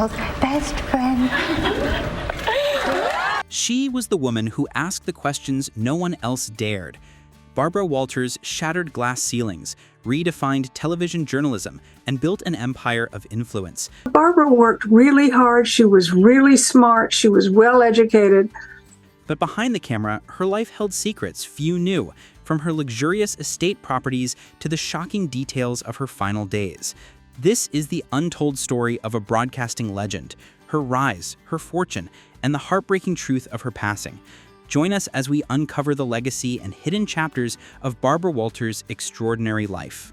child's best friend. She was the woman who asked the questions no one else dared. Barbara Walters shattered glass ceilings, redefined television journalism, and built an empire of influence. Barbara worked really hard. She was really smart. She was well educated. But behind the camera, her life held secrets few knew, from her luxurious estate properties to the shocking details of her final days. This is the untold story of a broadcasting legend, her rise, her fortune, and the heartbreaking truth of her passing. Join us as we uncover the legacy and hidden chapters of Barbara Walters' extraordinary life.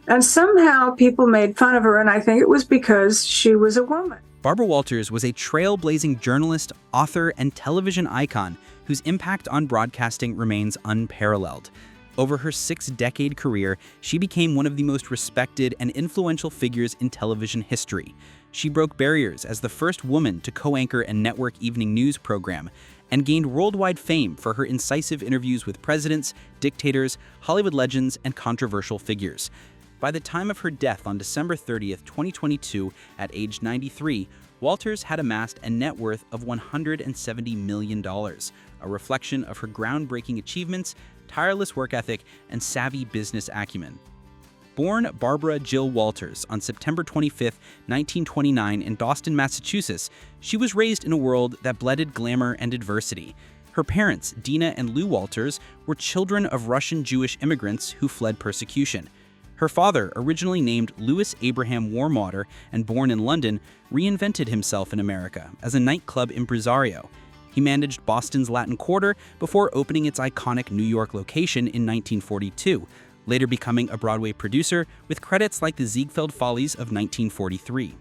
And somehow people made fun of her, and I think it was because she was a woman. Barbara Walters was a trailblazing journalist, author, and television icon whose impact on broadcasting remains unparalleled. Over her 6-decade career, she became one of the most respected and influential figures in television history. She broke barriers as the first woman to co-anchor a network evening news program, and gained worldwide fame for her incisive interviews with presidents, dictators, Hollywood legends, and controversial figures. By the time of her death on December 30th, 2022, at age 93, Walters had amassed a net worth of $170 million, a reflection of her groundbreaking achievements, tireless work ethic, and savvy business acumen. Born Barbara Jill Walters on September 25, 1929 in Boston, Massachusetts, she was raised in a world that blended glamour and adversity. Her parents, Dina and Lou Walters, were children of Russian Jewish immigrants who fled persecution. Her father, originally named Louis Abraham Warmwater and born in London, reinvented himself in America as a nightclub impresario. He managed Boston's Latin Quarter before opening its iconic New York location in 1942, later becoming a Broadway producer with credits like the Ziegfeld Follies of 1943.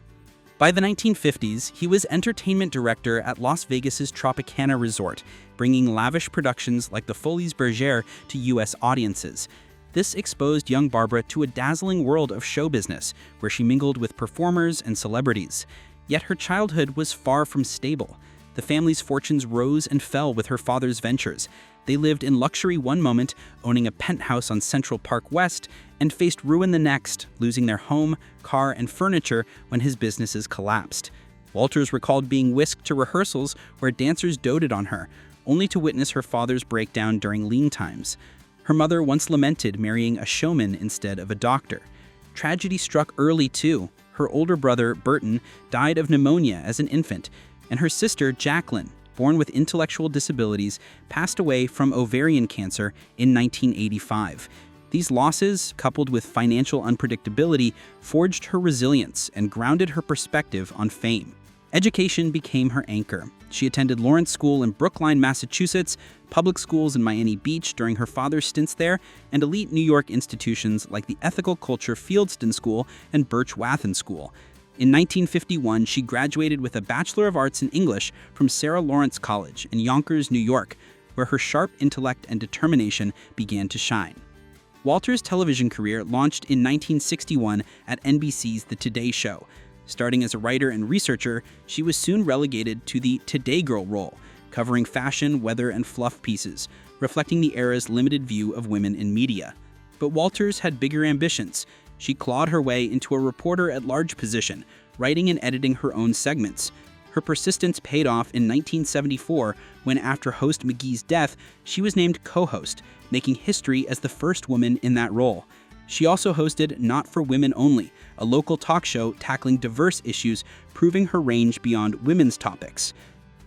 By the 1950s, he was entertainment director at Las Vegas's Tropicana Resort, bringing lavish productions like the Folies Bergère to U.S. audiences. This exposed young Barbara to a dazzling world of show business, where she mingled with performers and celebrities. Yet her childhood was far from stable. The family's fortunes rose and fell with her father's ventures. They lived in luxury one moment, owning a penthouse on Central Park West, and faced ruin the next, losing their home, car, and furniture when his businesses collapsed. Walters recalled being whisked to rehearsals where dancers doted on her, only to witness her father's breakdown during lean times. Her mother once lamented marrying a showman instead of a doctor. Tragedy struck early, too. Her older brother, Burton, died of pneumonia as an infant, and her sister, Jacqueline, born with intellectual disabilities, passed away from ovarian cancer in 1985. These losses, coupled with financial unpredictability, forged her resilience and grounded her perspective on fame. Education became her anchor. She attended Lawrence School in Brookline, Massachusetts, public schools in Miami Beach during her father's stints there, and elite New York institutions like the Ethical Culture Fieldston School and Birch Wathen School. In 1951, she graduated with a Bachelor of Arts in English from Sarah Lawrence College in Yonkers, New York, where her sharp intellect and determination began to shine. Walters' television career launched in 1961 at NBC's The Today Show. Starting as a writer and researcher, she was soon relegated to the Today Girl role, covering fashion, weather, and fluff pieces, reflecting the era's limited view of women in media. But Walters had bigger ambitions. She clawed her way into a reporter-at-large position, writing and editing her own segments. Her persistence paid off in 1974 when, after host McGee's death, she was named co-host, making history as the first woman in that role. She also hosted Not for Women Only, a local talk show tackling diverse issues, proving her range beyond women's topics.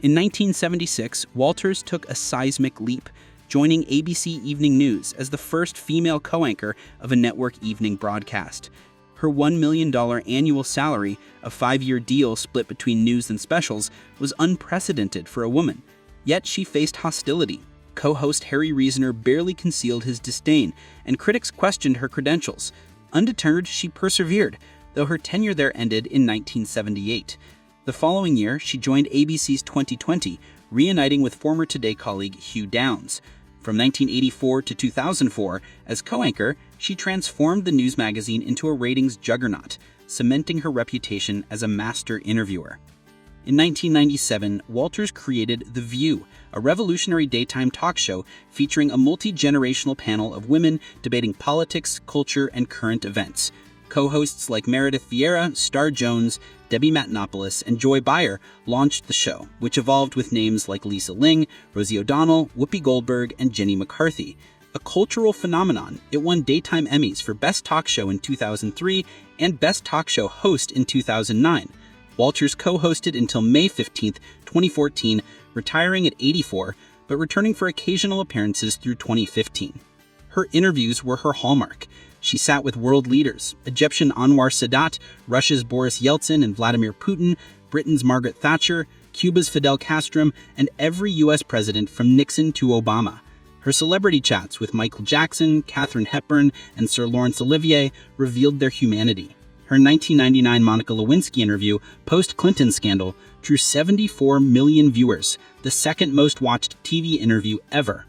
In 1976, Walters took a seismic leap, joining ABC Evening News as the first female co-anchor of a network evening broadcast. Her $1 million annual salary, a 5-year deal split between news and specials, was unprecedented for a woman. Yet she faced hostility. Co-host Harry Reasoner barely concealed his disdain, and critics questioned her credentials. Undeterred, she persevered, though her tenure there ended in 1978. The following year, she joined ABC's 2020, reuniting with former Today colleague Hugh Downs. From 1984 to 2004, as co-anchor, she transformed the news magazine into a ratings juggernaut, cementing her reputation as a master interviewer. In 1997, Walters created The View, a revolutionary daytime talk show featuring a multi-generational panel of women debating politics, culture, and current events. Co-hosts like Meredith Vieira, Star Jones, Debbie Matenopoulos, and Joy Beyer launched the show, which evolved with names like Lisa Ling, Rosie O'Donnell, Whoopi Goldberg, and Jenny McCarthy. A cultural phenomenon, it won Daytime Emmys for Best Talk Show in 2003 and Best Talk Show Host in 2009. Walters co-hosted until May 15, 2014, retiring at 84, but returning for occasional appearances through 2015. Her interviews were her hallmark. She sat with world leaders, Egyptian Anwar Sadat, Russia's Boris Yeltsin and Vladimir Putin, Britain's Margaret Thatcher, Cuba's Fidel Castro, and every U.S. president from Nixon to Obama. Her celebrity chats with Michael Jackson, Katharine Hepburn, and Sir Laurence Olivier revealed their humanity. Her 1999 Monica Lewinsky interview, post-Clinton scandal, drew 74 million viewers, the second most watched TV interview ever.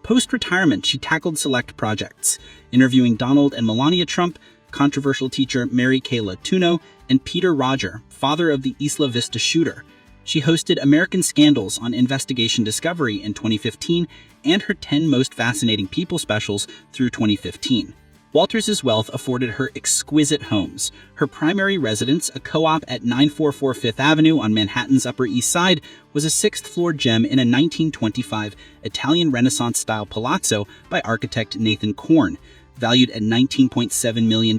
Post-retirement, she tackled select projects, interviewing Donald and Melania Trump, controversial teacher Mary Kay Letourneau, and Peter Roger, father of the Isla Vista shooter. She hosted American Scandals on Investigation Discovery in 2015 and her 10 Most Fascinating People specials through 2015. Walters' wealth afforded her exquisite homes. Her primary residence, a co-op at 944 Fifth Avenue on Manhattan's Upper East Side, was a sixth-floor gem in a 1925 Italian Renaissance-style palazzo by architect Nathan Korn. Valued at $19.7 million,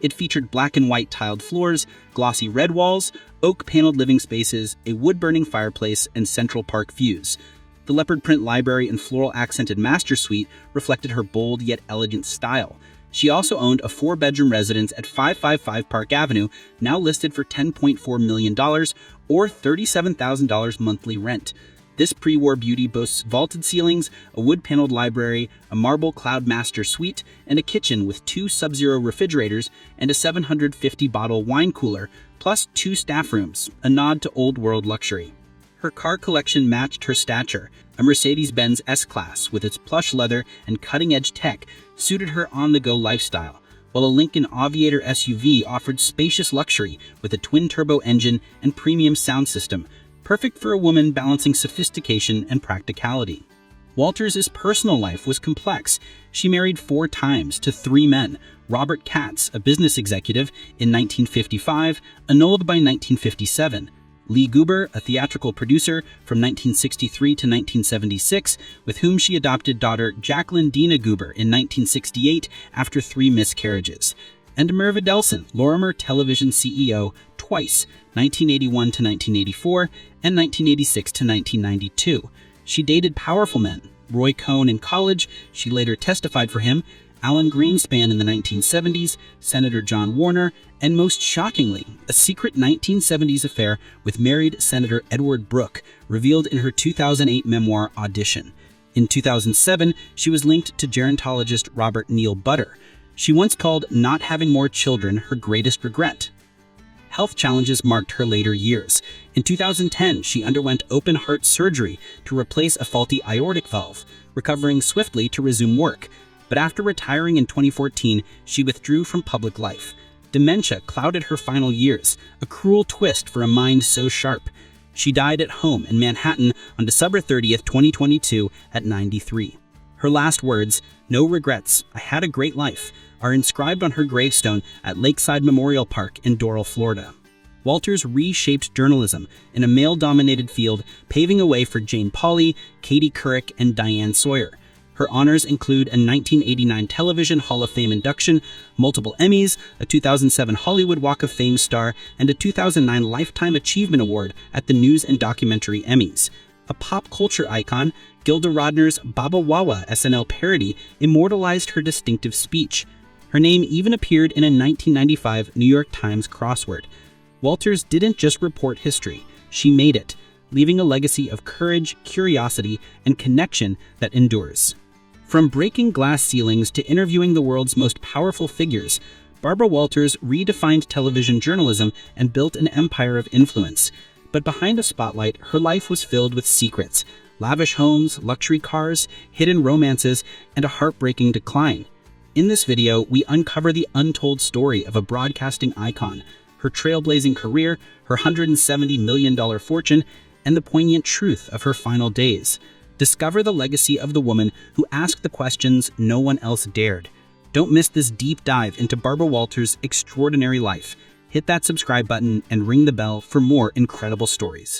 it featured black and white tiled floors, glossy red walls, oak-paneled living spaces, a wood-burning fireplace, and Central Park views. The leopard print library and floral-accented master suite reflected her bold yet elegant style. She also owned a 4-bedroom residence at 555 Park Avenue, now listed for $10.4 million or $37,000 monthly rent. This pre-war beauty boasts vaulted ceilings, a wood-paneled library, a marble cloud master suite, and a kitchen with 2 Sub-Zero refrigerators and a 750-bottle wine cooler, plus 2 staff rooms, a nod to old-world luxury. Her car collection matched her stature. A Mercedes-Benz S-Class with its plush leather and cutting-edge tech suited her on-the-go lifestyle, while a Lincoln Aviator SUV offered spacious luxury with a twin-turbo engine and premium sound system, perfect for a woman balancing sophistication and practicality. Walters' personal life was complex. She married 4 times to 3 men. Robert Katz, a business executive, in 1955, annulled by 1957. Lee Goober, a theatrical producer from 1963 to 1976, with whom she adopted daughter Jacqueline Dina Goober in 1968 after 3 miscarriages. And Merva Delson, Lorimer Television CEO, twice, 1981 to 1984 and 1986 to 1992. She dated powerful men. Roy Cohn in college, she later testified for him, Alan Greenspan in the 1970s, Senator John Warner, and most shockingly, a secret 1970s affair with married Senator Edward Brooke, revealed in her 2008 memoir Audition. In 2007, she was linked to gerontologist Robert Neal Butter. She once called not having more children her greatest regret. Health challenges marked her later years. In 2010, she underwent open-heart surgery to replace a faulty aortic valve, recovering swiftly to resume work. But after retiring in 2014, she withdrew from public life. Dementia clouded her final years, a cruel twist for a mind so sharp. She died at home in Manhattan on December 30th, 2022 at 93. Her last words, "No regrets, I had a great life," are inscribed on her gravestone at Lakeside Memorial Park in Doral, Florida. Walters reshaped journalism in a male-dominated field, paving a way for Jane Pauley, Katie Couric, and Diane Sawyer. Her honors include a 1989 Television Hall of Fame induction, multiple Emmys, a 2007 Hollywood Walk of Fame star, and a 2009 Lifetime Achievement Award at the News and Documentary Emmys. A pop culture icon, Gilda Radner's Baba Wawa SNL parody immortalized her distinctive speech. Her name even appeared in a 1995 New York Times crossword. Walters didn't just report history, she made it, leaving a legacy of courage, curiosity, and connection that endures. From breaking glass ceilings to interviewing the world's most powerful figures, Barbara Walters redefined television journalism and built an empire of influence. But behind the spotlight, her life was filled with secrets: lavish homes, luxury cars, hidden romances, and a heartbreaking decline. In this video, we uncover the untold story of a broadcasting icon, her trailblazing career, her $170 million fortune, and the poignant truth of her final days. Discover the legacy of the woman who asked the questions no one else dared. Don't miss this deep dive into Barbara Walters' extraordinary life. Hit that subscribe button and ring the bell for more incredible stories.